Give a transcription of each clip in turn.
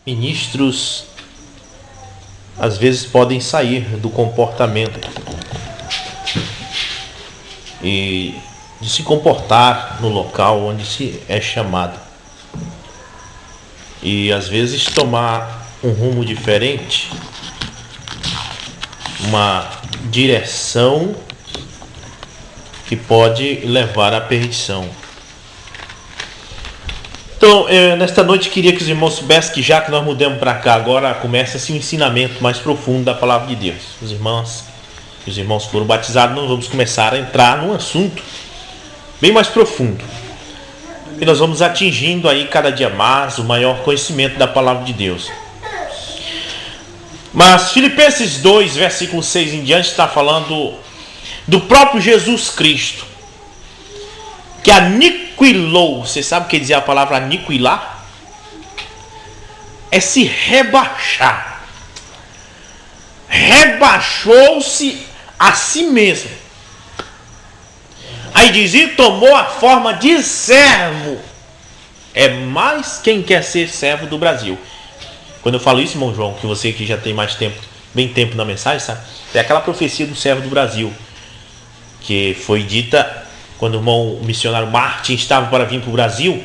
Ministros às vezes podem sair do comportamento e de se comportar no local onde se é chamado, e às vezes tomar um rumo diferente, uma direção que pode levar à perdição. Então, nesta noite queria que os irmãos soubessem que, já que nós mudamos para cá, agora começa-se um ensinamento mais profundo da palavra de Deus. Os irmãos foram batizados, nós vamos começar a entrar num assunto bem mais profundo. E nós vamos atingindo aí cada dia mais o maior conhecimento da palavra de Deus. Mas Filipenses 2, versículo 6 em diante, está falando do próprio Jesus Cristo, que aniquilou. Você sabe o que dizia a palavra aniquilar? É se rebaixar. Rebaixou-se a si mesmo. Aí diz, e tomou a forma de servo. É mais quem quer ser servo do Brasil. Quando eu falo isso, irmão João, que você que já tem mais tempo, bem tempo na mensagem, sabe? É aquela profecia do servo do Brasil, que foi dita quando o missionário Martin estava para vir para o Brasil,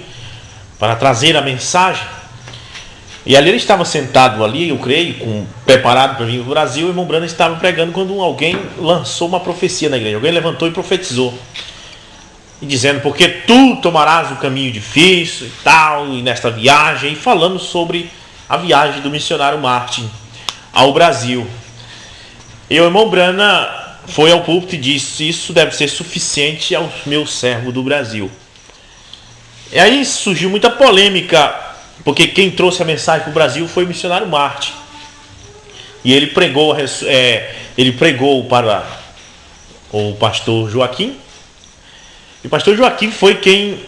para trazer a mensagem. E ali ele estava sentado ali, eu creio, preparado para vir para o Brasil, e o irmão Branham estava pregando quando alguém lançou uma profecia na igreja. Alguém levantou e profetizou, e dizendo, porque tu tomarás o caminho difícil e tal, e nesta viagem, e falando sobre a viagem do missionário Martin ao Brasil. E o irmão Branham foi ao púlpito e disse, isso deve ser suficiente ao meu servo do Brasil. E aí surgiu muita polêmica, porque quem trouxe a mensagem para o Brasil foi o missionário Martin. E ele pregou para o pastor Joaquim. E o pastor Joaquim foi quem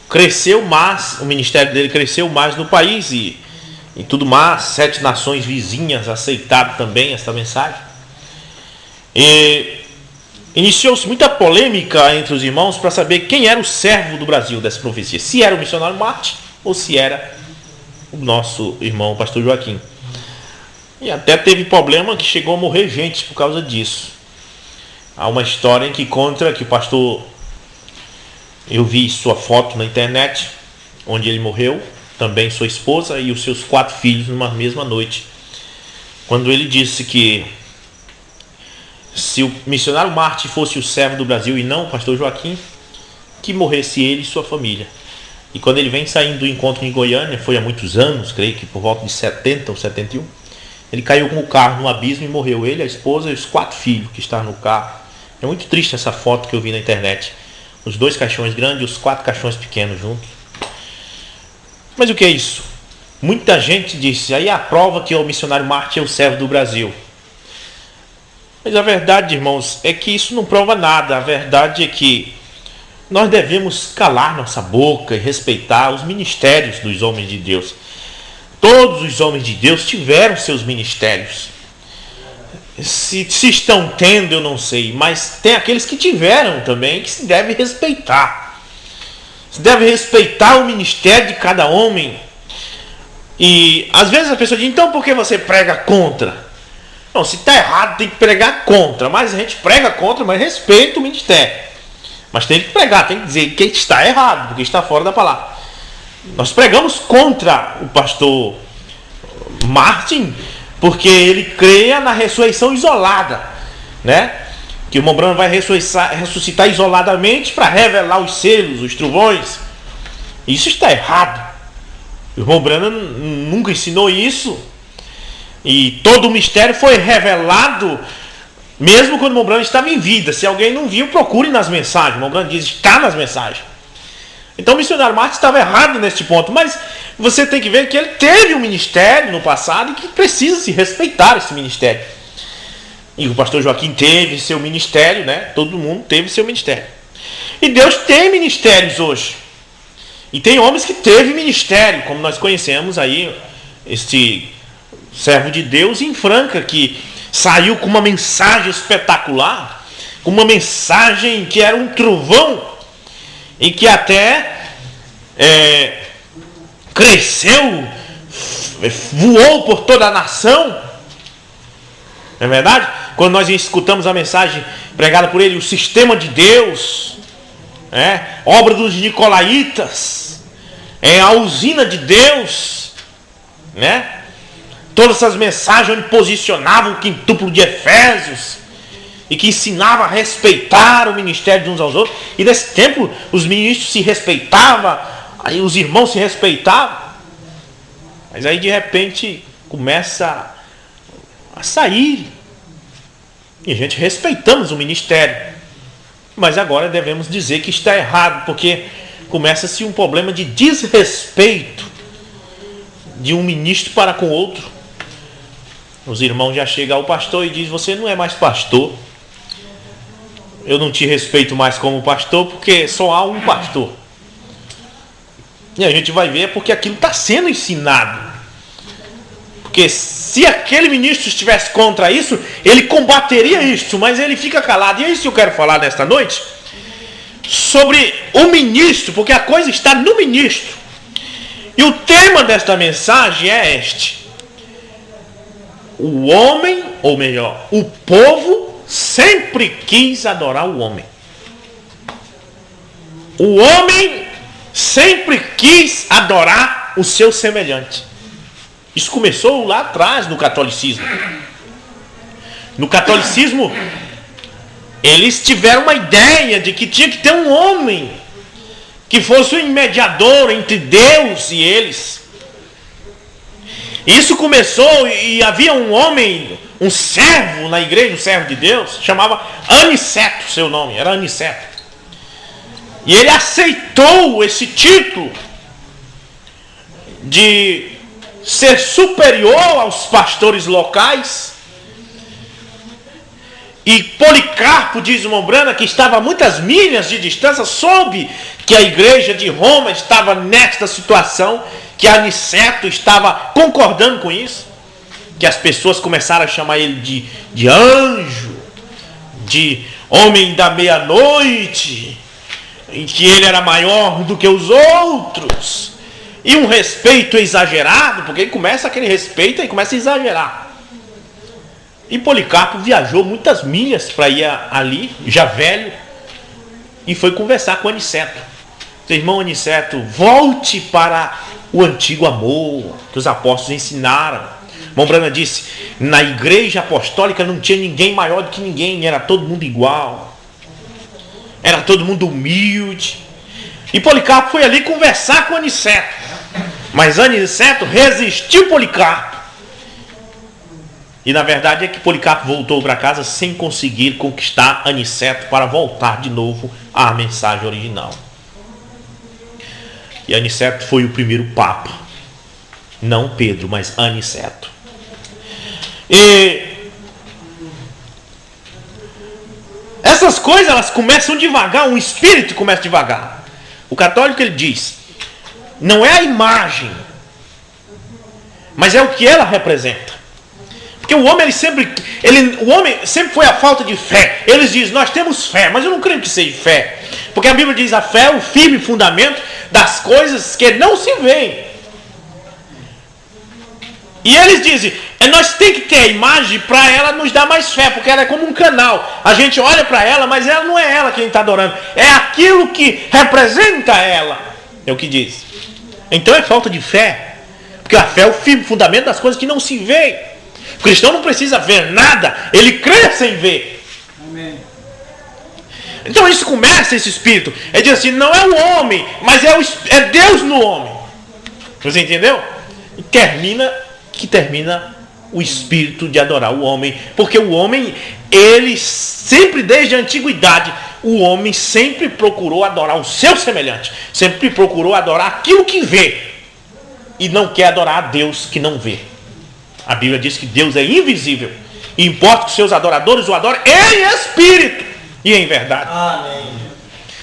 cresceu mais, o ministério dele cresceu mais no país, e tudo mais, 7 nações vizinhas aceitaram também essa mensagem. E iniciou-se muita polêmica entre os irmãos para saber quem era o servo do Brasil dessa profecia. Se era o missionário Martin ou se era o nosso irmão, o pastor Joaquim. E até teve problema que chegou a morrer gente por causa disso. Há uma história em que conta que o pastor... Eu vi sua foto na internet, onde ele morreu, também sua esposa e os seus 4 filhos numa mesma noite. Quando ele disse que se o missionário Martin fosse o servo do Brasil e não o pastor Joaquim, que morresse ele e sua família. E quando ele vem saindo do encontro em Goiânia, foi há muitos anos, creio que por volta de 70 ou 71, ele caiu com o carro no abismo e morreu. Ele, a esposa e os 4 filhos que estavam no carro. É muito triste essa foto que eu vi na internet. Os 2 caixões grandes e os 4 caixões pequenos juntos. Mas o que é isso? Muita gente disse, aí a prova que o missionário Martin é o servo do Brasil. Mas a verdade, irmãos, é que isso não prova nada. A verdade é que nós devemos calar nossa boca e respeitar os ministérios dos homens de Deus. Todos os homens de Deus tiveram seus ministérios. Se estão tendo, eu não sei, mas tem aqueles que tiveram também, que se deve respeitar. Se deve respeitar o ministério de cada homem. E às vezes a pessoa diz, então por que você prega contra? Não, se está errado tem que pregar contra, mas a gente prega contra, mas respeita o ministério. Mas tem que pregar, tem que dizer que está errado, porque está fora da palavra. Nós pregamos contra o pastor Martin, porque ele creia na ressurreição isolada, né? Que o irmão Branham vai ressuscitar isoladamente para revelar os selos, os trovões. Isso está errado. O irmão Branham nunca ensinou isso. E todo o mistério foi revelado mesmo quando o irmão Branham estava em vida. Se alguém não viu, procure nas mensagens. O irmão Branham diz, está nas mensagens. Então o missionário Martin estava errado neste ponto, mas você tem que ver que ele teve um ministério no passado e que precisa se respeitar esse ministério. E o pastor Joaquim teve seu ministério, né? Todo mundo teve seu ministério. E Deus tem ministérios hoje. E tem homens que teve ministério, como nós conhecemos aí, este servo de Deus em Franca, que saiu com uma mensagem espetacular, com uma mensagem que era um trovão, e que até cresceu voou por toda a nação. Não é verdade? Quando nós escutamos a mensagem pregada por ele, o sistema de Deus, obra dos nicolaítas, a usina de Deus, todas essas mensagens onde posicionavam o quintuplo de Efésios e que ensinava a respeitar o ministério de uns aos outros. E nesse tempo os ministros se respeitavam, aí os irmãos se respeitavam. Mas aí de repente começa a sair, e a gente respeitamos o ministério, mas agora devemos dizer que está errado, porque começa-se um problema de desrespeito de um ministro para com outro. Os irmãos já chegam ao pastor e dizem: você não é mais pastor, eu não te respeito mais como pastor, porque só há um pastor. E a gente vai ver porque aquilo está sendo ensinado. Porque se aquele ministro estivesse contra isso, ele combateria isso, mas ele fica calado. E é isso que eu quero falar nesta noite, sobre o ministro, porque a coisa está no ministro. E o tema desta mensagem é este: o homem, ou melhor, o povo sempre quis adorar o homem. O homem sempre quis adorar o seu semelhante. Isso começou lá atrás no catolicismo. No catolicismo, eles tiveram uma ideia de que tinha que ter um homem que fosse o mediador entre Deus e eles. Isso começou, e havia um homem, um servo na igreja, um servo de Deus, chamava Aniceto, seu nome, era Aniceto. E ele aceitou esse título de ser superior aos pastores locais. E Policarpo de Esmombrana, que estava a muitas milhas de distância, soube que a igreja de Roma estava nesta situação, que Aniceto estava concordando com isso, que as pessoas começaram a chamar ele de anjo, de homem da meia-noite, em que ele era maior do que os outros, e um respeito exagerado, porque ele começa aquele respeito e começa a exagerar. E Policarpo viajou muitas milhas para ir ali, já velho, e foi conversar com Aniceto. Seu irmão Aniceto, volte para o antigo amor que os apóstolos ensinaram. Mombrana disse: na igreja apostólica não tinha ninguém maior do que ninguém, era todo mundo igual, era todo mundo humilde. E Policarpo foi ali conversar com Aniceto, mas Aniceto resistiu Policarpo. E na verdade é que Policarpo voltou para casa sem conseguir conquistar Aniceto para voltar de novo à mensagem original. E Aniceto foi o primeiro papa, não Pedro, mas Aniceto. E essas coisas, elas começam devagar, um espírito começa devagar. O católico, ele diz, não é a imagem, mas é o que ela representa. Porque o homem, o homem sempre foi a falta de fé. Eles dizem: nós temos fé, mas eu não creio que seja fé. Porque a Bíblia diz: a fé é o firme fundamento das coisas que não se veem. E eles dizem: nós temos que ter a imagem para ela nos dar mais fé, porque ela é como um canal. A gente olha para ela, mas ela não é ela quem está adorando, é aquilo que representa ela. É o que diz. Então é falta de fé, porque a fé é o firme fundamento das coisas que não se veem. O cristão não precisa ver nada, ele crê sem ver. Amém. Então isso começa, esse espírito. Ele diz assim: não é o homem, mas é Deus no homem. Você entendeu? E termina o espírito de adorar o homem. Porque o homem, ele sempre, desde a antiguidade, o homem sempre procurou adorar o seu semelhante. Sempre procurou adorar aquilo que vê. E não quer adorar a Deus que não vê. A Bíblia diz que Deus é invisível. E importa que os seus adoradores o adorem em espírito e em verdade. Amém.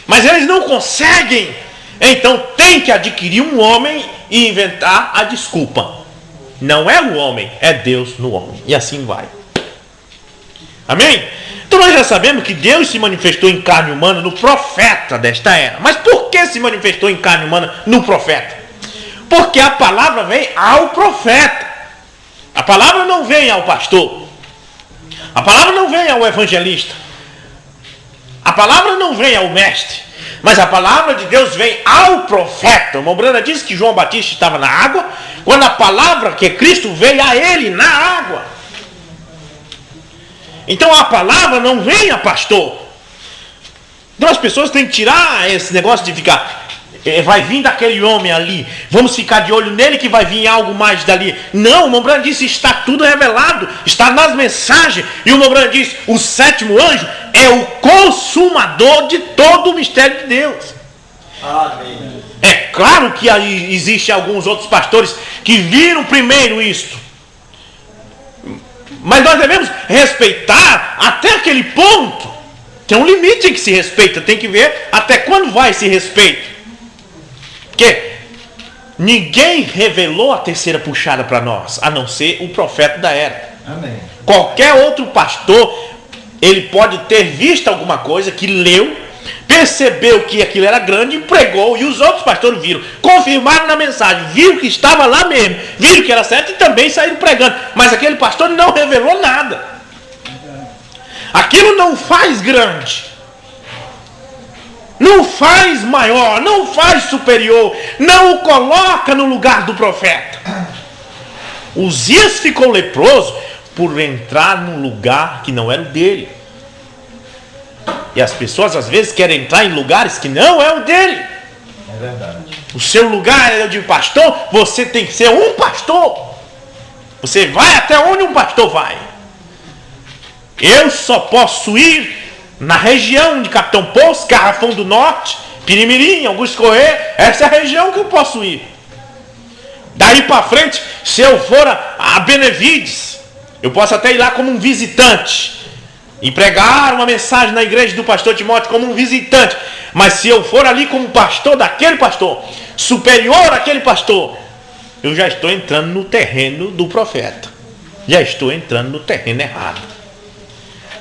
Mas eles não conseguem. Então tem que adquirir um homem e inventar a desculpa. Não é o homem, é Deus no homem. E assim vai. Amém? Então nós já sabemos que Deus se manifestou em carne humana no profeta desta era. Mas por que se manifestou em carne humana no profeta? Porque a palavra vem ao profeta. A palavra não vem ao pastor. A palavra não vem ao evangelista. A palavra não vem ao mestre. Mas a palavra de Deus vem ao profeta. O irmão Brana diz que João Batista estava na água, quando a palavra que é Cristo veio a ele na água. Então a palavra não vem a pastor. Então as pessoas têm que tirar esse negócio de ficar... vai vir daquele homem ali, vamos ficar de olho nele que vai vir algo mais dali. Não, o irmão Brana disse, está tudo revelado, está nas mensagens. E o irmão Brana disse, o sétimo anjo é o consumador de todo o mistério de Deus. Amém. É claro que aí existem alguns outros pastores que viram primeiro isto, mas nós devemos respeitar até aquele ponto. Tem um limite em que se respeita, tem que ver até quando vai esse respeito. Porque ninguém revelou a terceira puxada para nós, a não ser o profeta da era. Amém. Qualquer outro pastor, ele pode ter visto alguma coisa, que leu, percebeu que aquilo era grande e pregou, e os outros pastores viram, confirmaram na mensagem, viram que estava lá mesmo, viram que era certo e também saíram pregando. Mas aquele pastor não revelou nada. Aquilo não faz grande, não faz maior, não faz superior, não o coloca no lugar do profeta. Uzias ficou leproso por entrar num lugar que não era o dele. E as pessoas às vezes querem entrar em lugares que não é o dele. É verdade. O seu lugar é o de pastor, você tem que ser um pastor. Você vai até onde um pastor vai. Eu só posso ir na região de Capitão Poço, Garrafão do Norte, Pirimirim, Augusto Corrêa. Essa é a região que eu posso ir. Daí para frente, se eu for a Benevides, eu posso até ir lá como um visitante e pregar uma mensagem na igreja do pastor Timóteo como um visitante. Mas se eu for ali como pastor daquele pastor, superior àquele pastor, eu já estou entrando no terreno do profeta. Já estou entrando no terreno errado.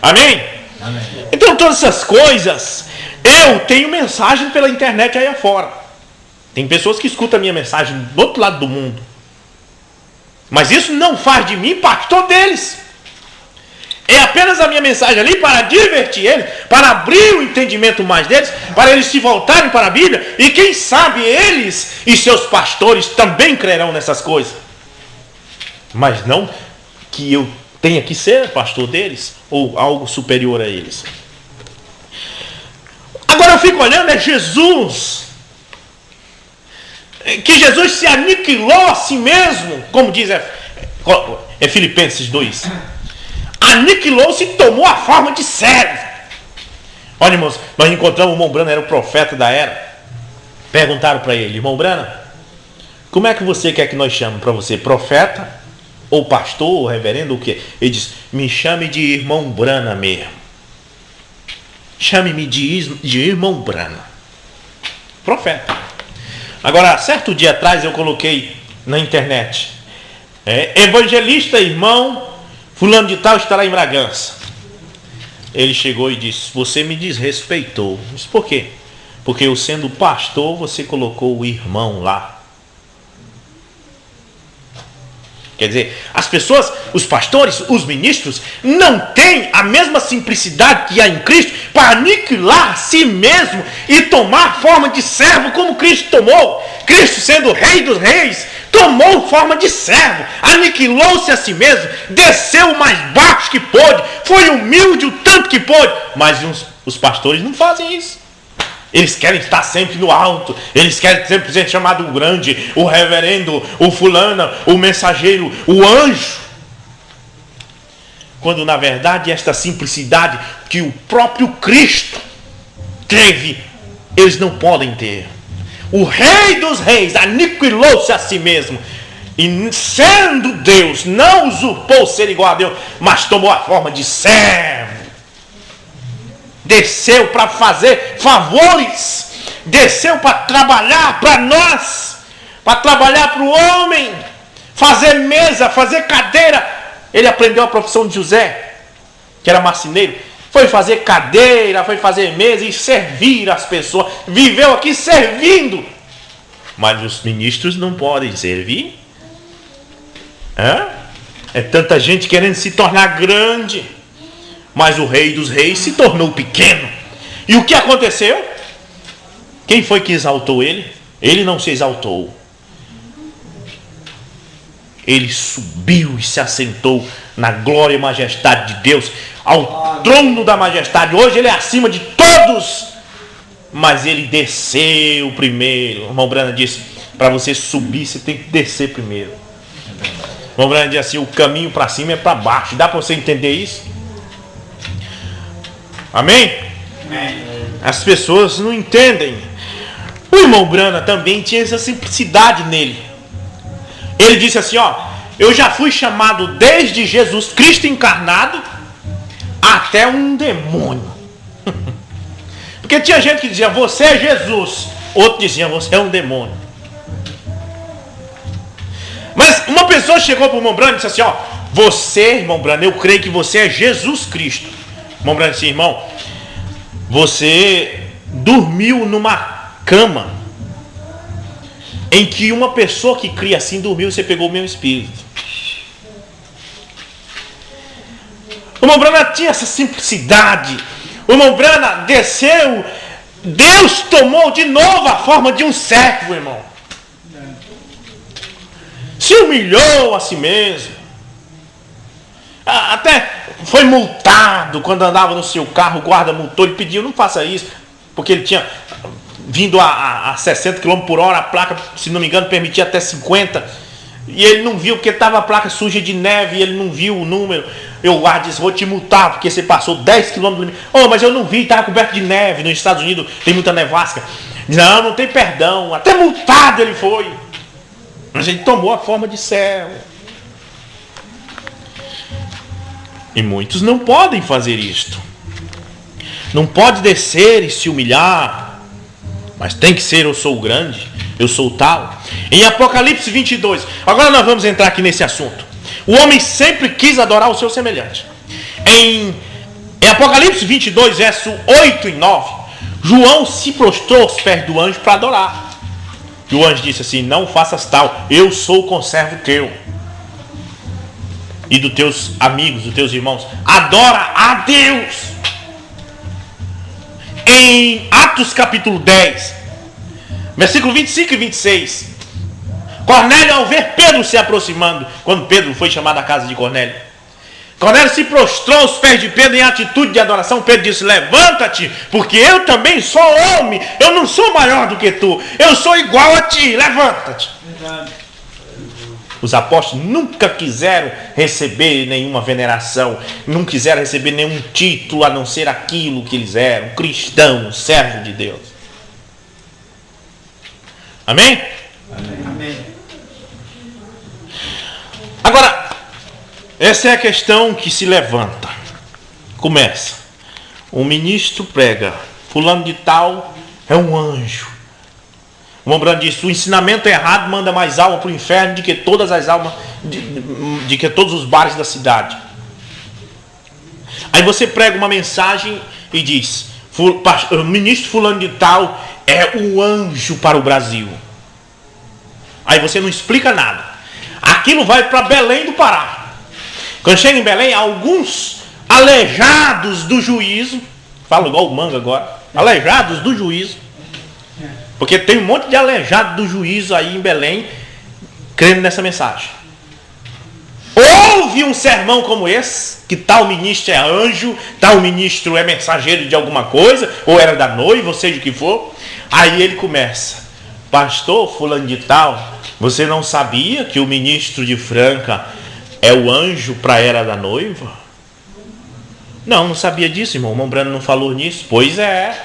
Amém? Amém. Então todas essas coisas, eu tenho mensagem pela internet aí afora. Tem pessoas que escutam a minha mensagem do outro lado do mundo. Mas isso não faz de mim pastor deles. É apenas a minha mensagem ali para divertir eles, para abrir o entendimento mais deles, para eles se voltarem para a Bíblia. E quem sabe eles e seus pastores também crerão nessas coisas. Mas não que eu tenha que ser pastor deles ou algo superior a eles. Agora eu fico olhando, é Jesus. Que Jesus se aniquilou a si mesmo, como diz Filipenses 2. Aniquilou-se e tomou a forma de servo. Olha, irmãos, nós encontramos o irmão Brana, era o profeta da era. Perguntaram para ele, irmão Brana, como é que você quer que nós chamemos para você? Profeta? Ou pastor? Ou reverendo? Ou o quê? Ele disse, me chame de irmão Brana mesmo. Chame-me de irmão Brana. Profeta. Agora, certo dia atrás eu coloquei na internet, evangelista irmão fulano de tal está lá em Bragança. Ele chegou e disse, você me desrespeitou. Eu disse, por quê? Porque eu sendo pastor, você colocou o irmão lá. Quer dizer, as pessoas, os pastores, os ministros, não têm a mesma simplicidade que há em Cristo para aniquilar a si mesmo e tomar forma de servo como Cristo tomou. Cristo, sendo o Rei dos Reis, tomou forma de servo, aniquilou-se a si mesmo, desceu o mais baixo que pôde, foi humilde o tanto que pôde. Mas os pastores não fazem isso. Eles querem estar sempre no alto. Eles querem sempre ser chamado o grande, o reverendo, o fulano, o mensageiro, o anjo. Quando na verdade esta simplicidade que o próprio Cristo teve, eles não podem ter. O Rei dos Reis aniquilou-se a si mesmo. E sendo Deus, não usurpou ser igual a Deus, mas tomou a forma de servo. Desceu para fazer favores, desceu para trabalhar para nós, para trabalhar para o homem, fazer mesa, fazer cadeira. Ele aprendeu a profissão de José, que era marceneiro, foi fazer cadeira, foi fazer mesa e servir as pessoas, viveu aqui servindo. mas os ministros não podem servir. É tanta gente querendo se tornar grande, mas o Rei dos Reis se tornou pequeno. E o que aconteceu? Quem foi que exaltou ele? Ele não se exaltou. Ele subiu e se assentou na glória e majestade de Deus, ao trono da majestade. Hoje ele é acima de todos, mas ele desceu primeiro. O irmão Branham disse: para você subir, você tem que descer primeiro. O irmão Branham disse assim: o caminho para cima é para baixo. Dá para você entender isso? Amém? As pessoas não entendem. O irmão Branham também tinha essa simplicidade nele. Ele disse assim: eu já fui chamado desde Jesus Cristo encarnado até um demônio. Porque tinha gente que dizia: você é Jesus. Outro dizia: você é um demônio. Mas uma pessoa chegou para o irmão Branham e disse assim: você, irmão Branham, eu creio que você é Jesus Cristo. O irmão Branham disse: irmão, você dormiu numa cama em que uma pessoa que cria assim dormiu, você pegou o meu espírito. O irmão Branham tinha essa simplicidade. O irmão Branham desceu, Deus tomou de novo a forma de um servo, irmão. Se humilhou a si mesmo. Até foi multado quando andava no seu carro, o guarda multou, ele pediu: não faça isso, porque ele tinha vindo a 60 km por hora, a placa, se não me engano, permitia até 50, e ele não viu, porque estava a placa suja de neve, e ele não viu o número. Eu guarda disse: vou te multar, porque você passou 10 km do limite. Mas eu não vi, estava coberto de neve. Nos Estados Unidos tem muita nevasca. Não tem perdão. Até multado ele foi. Mas ele tomou a forma de servo. E muitos não podem fazer isto. Não pode descer e se humilhar, mas tem que ser: eu sou o grande, eu sou o tal. Em Apocalipse 22, agora nós vamos entrar aqui nesse assunto. O homem sempre quis adorar o seu semelhante. Em Apocalipse 22, verso 8 e 9, João se prostrou aos pés do anjo para adorar. E o anjo disse assim: não faças tal, eu sou o conservo teu e dos teus amigos, dos teus irmãos. Adora a Deus. Em Atos capítulo 10, versículo 25 e 26, Cornélio, ao ver Pedro se aproximando, quando Pedro foi chamado à casa de Cornélio, Cornélio se prostrou aos pés de Pedro em atitude de adoração. Pedro disse: levanta-te, porque eu também sou homem, eu não sou maior do que tu, eu sou igual a ti, levanta-te. Os apóstolos nunca quiseram receber nenhuma veneração, não quiseram receber nenhum título a não ser aquilo que eles eram: cristão, servo de Deus. Amém? Amém. Agora, essa é a questão que se levanta. Começa. Um ministro prega: fulano de tal é um anjo. O irmão Branham disse: o ensinamento errado manda mais alma para o inferno do que todas as almas, de que todos os bares da cidade. Aí você prega uma mensagem e diz: o ministro fulano de tal é o anjo para o Brasil. Aí você não explica nada. Aquilo vai para Belém do Pará. Quando chega em Belém, alguns aleijados do juízo, falo igual o Manga agora, aleijados do juízo, porque tem um monte de aleijado do juízo aí em Belém crendo nessa mensagem. Ouve um sermão como esse, que tal ministro é anjo, tal ministro é mensageiro de alguma coisa, ou era da noiva, ou seja o que for. Aí ele começa: pastor fulano de tal, você não sabia que o ministro de Franca é o anjo para a era da noiva? Não sabia disso, irmão. O irmão Branham não falou nisso. Pois é.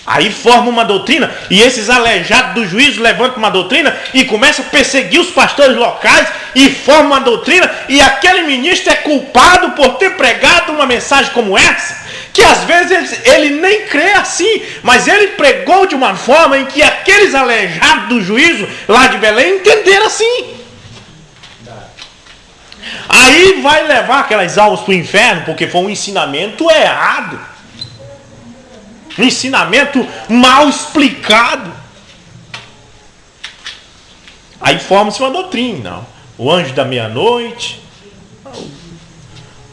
Aí forma uma doutrina, e esses aleijados do juízo levantam uma doutrina e começam a perseguir os pastores locais e formam uma doutrina, e aquele ministro é culpado por ter pregado uma mensagem como essa, que às vezes ele nem crê assim, mas ele pregou de uma forma em que aqueles aleijados do juízo lá de Belém entenderam assim. Aí vai levar aquelas almas para o inferno, porque foi um ensinamento errado. Um ensinamento mal explicado. Aí forma-se uma doutrina. O anjo da meia-noite.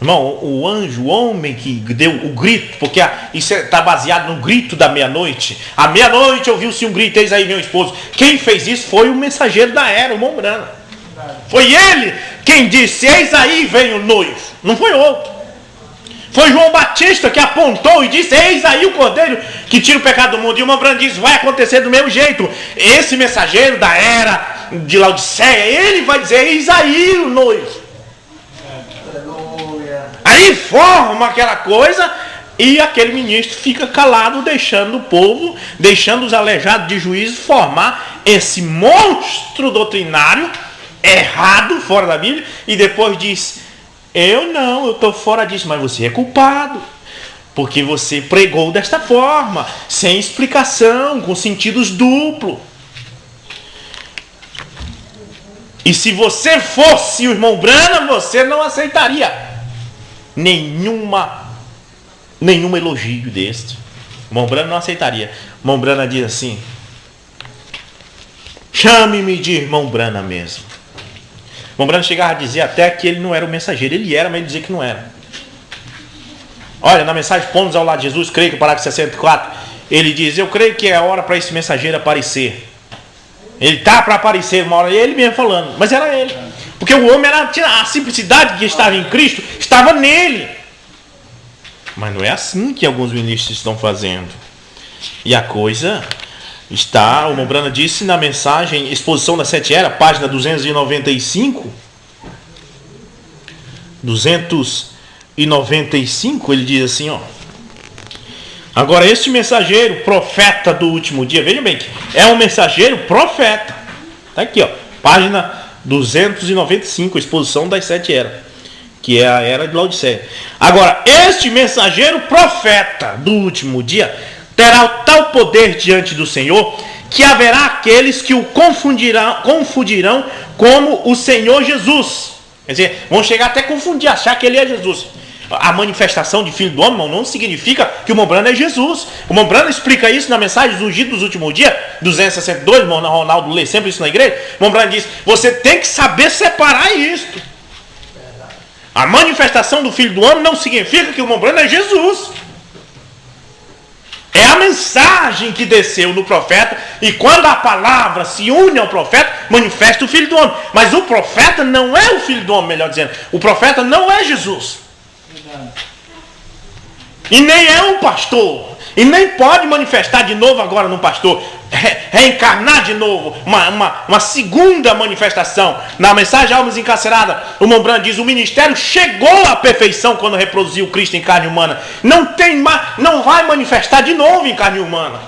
Irmão, o anjo, o homem que deu o grito, porque isso está baseado no grito da meia-noite. À meia-noite ouviu-se um grito, eis aí meu esposo. Quem fez isso foi o mensageiro da era, o irmão Branham. Foi ele quem disse, eis aí vem o noivo. Não foi outro. Foi João Batista que apontou e disse, eis aí o cordeiro que tira o pecado do mundo. E o irmão Branham disse, vai acontecer do mesmo jeito. Esse mensageiro da era de Laodiceia, ele vai dizer, eis aí o noivo. Aí forma aquela coisa e aquele ministro fica calado, deixando o povo, deixando os aleijados de juízo formar esse monstro doutrinário errado, fora da Bíblia, e depois diz, eu estou fora disso, mas você é culpado, porque você pregou desta forma, sem explicação, com sentidos duplos. E se você fosse o irmão Branham, você não aceitaria nenhuma elogio deste. O irmão Branham não aceitaria. O irmão Branham diz assim, chame-me de irmão Branham mesmo. O irmão Branham chegava a dizer até que ele não era o mensageiro. Ele era, mas ele dizia que não era. Olha, na mensagem Pomos ao lado de Jesus, creio que o parágrafo 64, ele diz, eu creio que é a hora para esse mensageiro aparecer. Ele está para aparecer uma hora, ele mesmo falando, mas era ele. Porque o homem tinha a simplicidade que estava em Cristo, estava nele. Mas não é assim que alguns ministros estão fazendo. E a coisa está, o Branham disse na mensagem Exposição da Sete Eras, página 295. 295, ele diz assim, ó. Agora, este mensageiro, profeta do último dia, veja bem, é um mensageiro profeta. Está aqui, ó, página 295, Exposição das Sete Eras, que é a era de Laodiceia. Agora, este mensageiro profeta do último dia terá tal poder diante do Senhor que haverá aqueles que o confundirão como o Senhor Jesus. Quer dizer, vão chegar até a confundir, achar que ele é Jesus. A manifestação de Filho do Homem, irmão, não significa que o irmão Branham é Jesus. O irmão Branham explica isso na mensagem dos ungidos dos últimos dias, 262, o irmão Ronaldo lê sempre isso na igreja. O irmão Branham diz, você tem que saber separar isto. A manifestação do Filho do Homem não significa que o irmão Branham é Jesus. É a mensagem que desceu no profeta, e quando a palavra se une ao profeta, manifesta o Filho do Homem. Mas o profeta não é o Filho do Homem, melhor dizendo. O profeta não é Jesus. E nem é um pastor. E nem pode manifestar de novo agora num pastor. Reencarnar de novo. Uma segunda manifestação. Na mensagem Almas Encarceradas, o irmão Branham diz, o ministério chegou à perfeição quando reproduziu Cristo em carne humana. Não vai manifestar de novo em carne humana.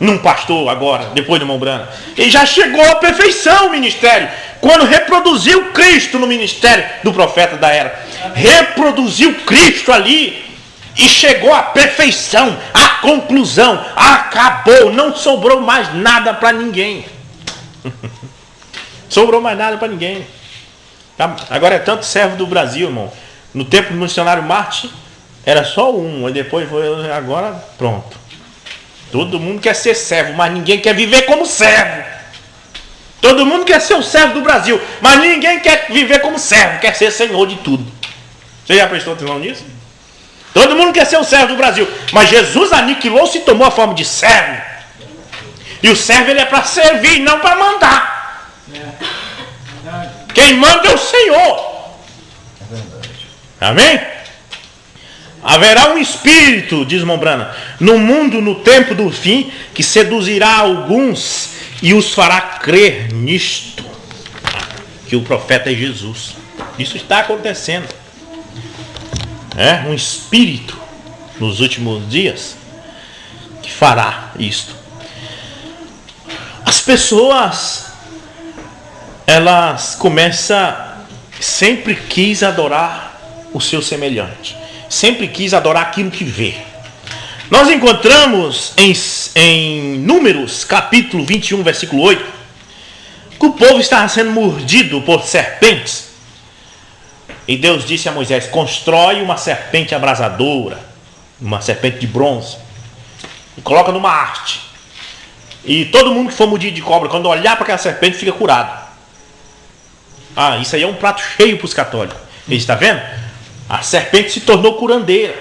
Num pastor agora, depois do irmão Branham. Ele já chegou à perfeição o ministério. Quando reproduziu Cristo no ministério do profeta da era. Reproduziu Cristo ali. E chegou à perfeição, à conclusão, acabou, não sobrou mais nada para ninguém. Sobrou mais nada para ninguém. Agora é tanto servo do Brasil, irmão. No tempo do missionário Martin, era só um, e depois foi, agora pronto. Todo mundo quer ser servo, mas ninguém quer viver como servo. Todo mundo quer ser o servo do Brasil, mas ninguém quer viver como servo, quer ser senhor de tudo. Você já prestou atenção nisso? Todo mundo quer ser o servo do Brasil, mas Jesus aniquilou-se e tomou a forma de servo. E o servo ele é para servir, não para mandar. Quem manda é o Senhor. Amém? Haverá um espírito, diz irmão Branham, no mundo, no tempo do fim, que seduzirá alguns e os fará crer nisto, que o profeta é Jesus. Isso está acontecendo. Um espírito nos últimos dias que fará isto. As pessoas, elas sempre quis adorar o seu semelhante, sempre quis adorar aquilo que vê. Nós encontramos em Números capítulo 21 versículo 8 que o povo estava sendo mordido por serpentes. E Deus disse a Moisés, constrói uma serpente abrasadora, uma serpente de bronze, e coloca numa haste. E todo mundo que for mordido de cobra, quando olhar para aquela serpente, fica curado. Ah, isso aí é um prato cheio para os católicos. Eles estão vendo? A serpente se tornou curandeira.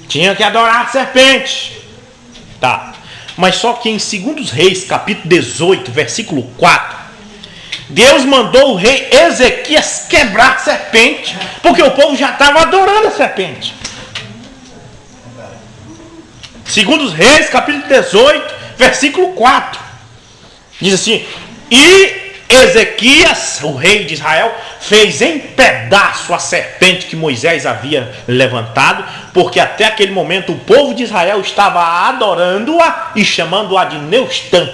Tinha que adorar a serpente. Tá. Mas só que em 2 Reis, capítulo 18, versículo 4, Deus mandou o rei Ezequias quebrar a serpente, porque o povo já estava adorando a serpente. 2 Reis, capítulo 18, versículo 4. Diz assim: e Ezequias, o rei de Israel, fez em pedaço a serpente que Moisés havia levantado, porque até aquele momento o povo de Israel estava adorando-a e chamando-a de Neustã.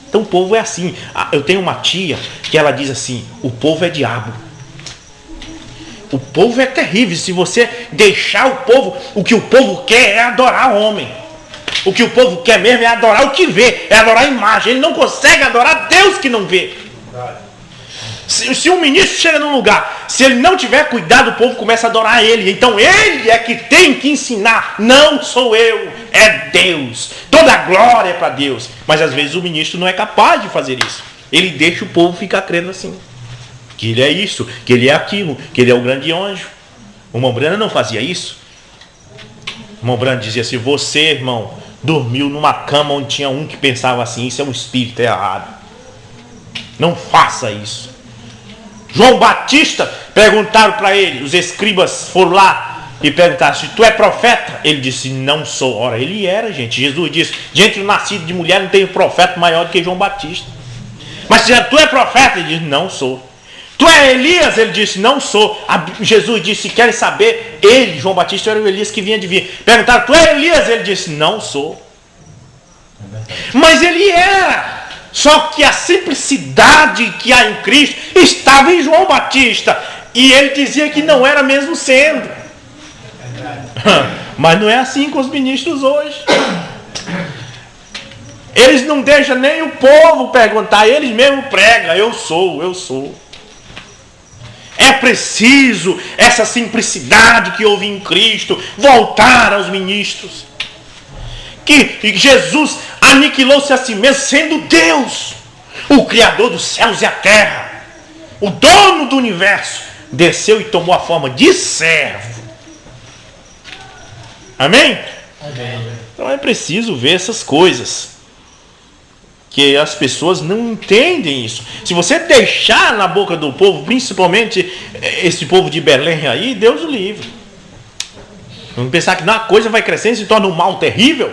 Então o povo é assim. Eu tenho uma tia que ela diz assim: o povo é diabo. O povo é terrível. Se você deixar o povo, o que o povo quer é adorar o homem. O que o povo quer mesmo é adorar o que vê, é adorar a imagem. Ele não consegue adorar Deus que não vê. Se um ministro chega num lugar, se ele não tiver cuidado, o povo começa a adorar ele. Então ele é que tem que ensinar. Não sou eu, é Deus. Toda a glória é para Deus. Mas às vezes o ministro não é capaz de fazer isso. Ele deixa o povo ficar crendo assim, que ele é isso, que ele é aquilo, que ele é o grande anjo. O irmão Brana não fazia isso. O irmão Brana dizia assim: você, irmão, dormiu numa cama onde tinha um que pensava assim, isso é um espírito errado. Não faça isso. João Batista, perguntaram para ele, os escribas foram lá e perguntaram: se tu é profeta? Ele disse: não sou. Ora, ele era, gente. Jesus disse: de entre o nascido de mulher não tem profeta maior do que João Batista. Mas se tu é profeta? Ele disse: não sou. Tu é Elias? Ele disse: não sou. Jesus disse: querem saber? Ele, João Batista, era o Elias que vinha de vir. Perguntaram: tu é Elias? Ele disse: não sou. Mas ele era. Só que a simplicidade que há em Cristo estava em João Batista. E ele dizia que não era mesmo sendo. Mas não é assim com os ministros hoje. Eles não deixam nem o povo perguntar. Eles mesmos pregam: eu sou, eu sou. É preciso essa simplicidade que houve em Cristo voltar aos ministros. Que Jesus aniquilou-se a si mesmo, sendo Deus, o Criador dos céus e a terra, o dono do universo, desceu e tomou a forma de servo. Amém? Amém. Então é preciso ver essas coisas, que as pessoas não entendem isso. Se você deixar na boca do povo, principalmente esse povo de Belém aí, Deus o livre. Vamos pensar que a coisa vai crescendo e se torna um mal terrível.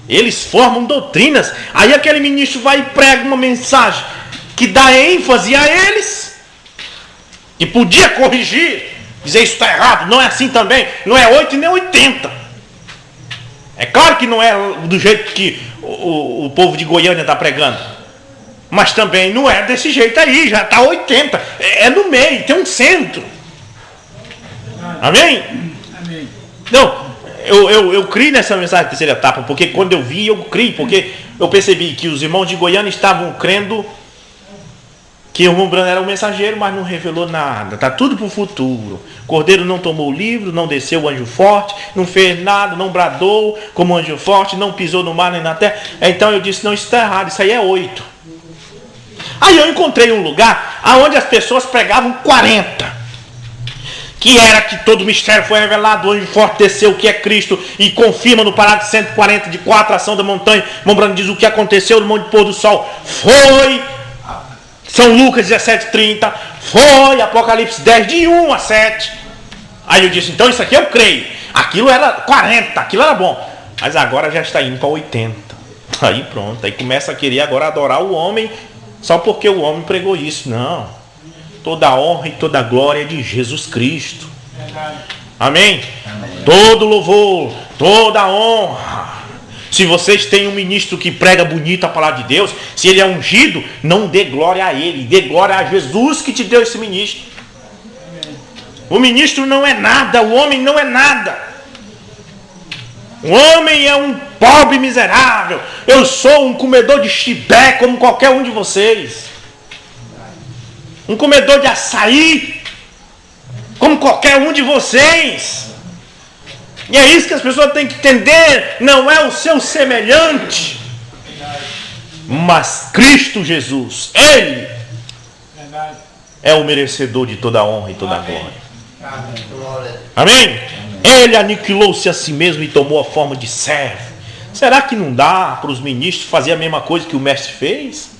Eles formam doutrinas. Aí aquele ministro vai e prega uma mensagem que dá ênfase a eles, que podia corrigir, dizer: isso está errado, não é assim também, não é 8 nem 80. É claro que não é do jeito que o povo de Goiânia está pregando, mas também não é desse jeito aí, já está 80, é no meio, tem um centro. Amém? Amém. Não, eu criei nessa mensagem de terceira etapa, porque quando eu vi, eu criei, porque eu percebi que os irmãos de Goiânia estavam crendo que o irmão Brano era o mensageiro, mas não revelou nada. Está tudo para o futuro. Cordeiro não tomou o livro, não desceu o anjo forte, não fez nada, não bradou como anjo forte, não pisou no mar nem na terra. Então eu disse: não, isso está errado, isso aí é 8. Aí eu encontrei um lugar onde as pessoas pregavam 40. Que era que todo o mistério foi revelado, o anjo forte desceu, o que é Cristo, e confirma no parágrafo 140 de 4, ação da montanha. Irmão Brano diz o que aconteceu no Monte Pôr do Sol. Foi São Lucas 17:30, foi Apocalipse 10, de 1 a 7. Aí eu disse: então isso aqui eu creio. Aquilo era 40, aquilo era bom. Mas agora já está indo para 80. Aí pronto, aí começa a querer agora adorar o homem, só porque o homem pregou isso. Não. Toda a honra e toda a glória é de Jesus Cristo. Amém? Amém? Todo louvor, toda a honra. Se vocês têm um ministro que prega bonito a palavra de Deus, se ele é ungido, não dê glória a ele, dê glória a Jesus que te deu esse ministro. O ministro não é nada, o homem não é nada. O homem é um pobre miserável. Eu sou um comedor de chibé como qualquer um de vocês. Um comedor de açaí como qualquer um de vocês. E é isso que as pessoas têm que entender. Não é o seu semelhante, Mas Cristo Jesus, Ele é o merecedor de toda a honra e toda a glória. Amém? Ele aniquilou-se a si mesmo e tomou a forma de servo. Será que não dá para os ministros fazer a mesma coisa que o mestre fez?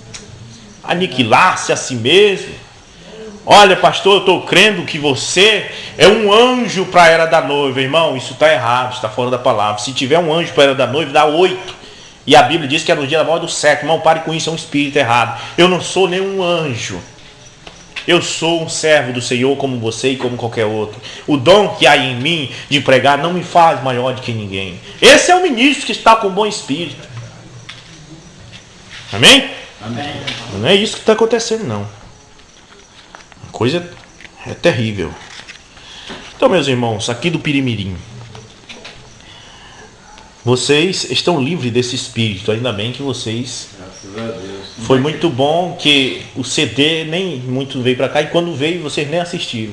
Aniquilar-se a si mesmo? Olha, pastor, eu estou crendo que você é um anjo para a era da noiva. Irmão, isso está errado, está fora da palavra. Se tiver um anjo para a era da noiva, dá 8. E a Bíblia diz que é no dia da morte do 7. Irmão, pare com isso, é um espírito errado. Eu não sou nenhum anjo. Eu sou um servo do Senhor como você e como qualquer outro. O dom que há em mim de pregar não me faz maior do que ninguém. Esse é o ministro que está com bom espírito. Amém? Amém. Não é isso que está acontecendo, não. A coisa é terrível. Então, meus irmãos, aqui do Pirimirim, vocês estão livres desse espírito. Ainda bem que vocês... Graças a Deus. Foi muito bom que o CD nem muito veio para cá, e quando veio vocês nem assistiram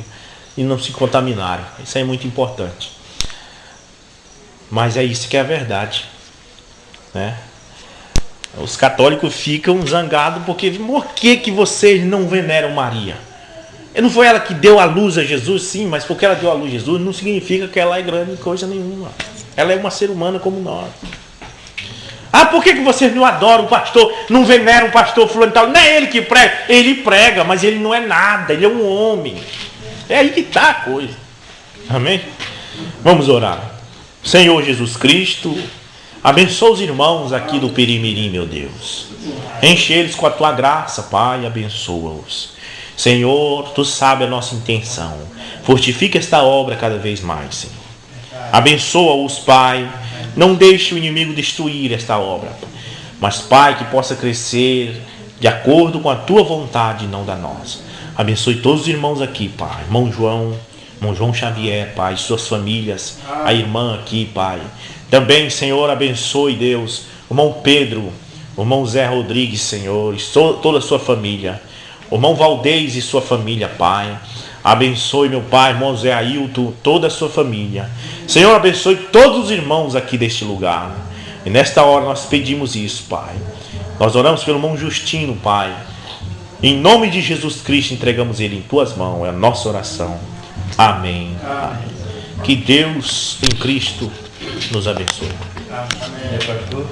e não se contaminaram. Isso é muito importante. Mas é isso que é a verdade, né? Os católicos ficam zangados porque por que vocês não veneram Maria? Não foi ela que deu a luz a Jesus? Sim, mas porque ela deu a luz a Jesus não significa que ela é grande coisa nenhuma. Ela é uma ser humana como nós. Ah, por que vocês não adoram o pastor, não veneram o pastor fulano e tal? Não é ele que prega, ele prega, mas ele não é nada, ele é um homem. É aí que está a coisa. Amém? Vamos orar. Senhor Jesus Cristo, abençoa os irmãos aqui do Pirimirim, meu Deus. Enche eles com a tua graça, Pai, abençoa-os. Senhor, tu sabes a nossa intenção. Fortifica esta obra cada vez mais, Senhor. Abençoa-os, Pai. Não deixe o inimigo destruir esta obra. Mas, Pai, que possa crescer de acordo com a tua vontade e não da nossa. Abençoe todos os irmãos aqui, Pai. Irmão João Xavier, Pai, suas famílias. A irmã aqui, Pai. Também, Senhor, abençoe, Deus, o irmão Pedro, o irmão Zé Rodrigues, Senhor, e toda a sua família. O irmão Valdez e sua família, Pai. Abençoe, meu Pai, irmão Zé Ailton, toda a sua família. Senhor, abençoe todos os irmãos aqui deste lugar. E nesta hora nós pedimos isso, Pai. Nós oramos pelo irmão Justino, Pai. Em nome de Jesus Cristo, entregamos ele em tuas mãos. É a nossa oração. Amém. Amém. Que Deus em Cristo nos abençoe. Amém, pastor.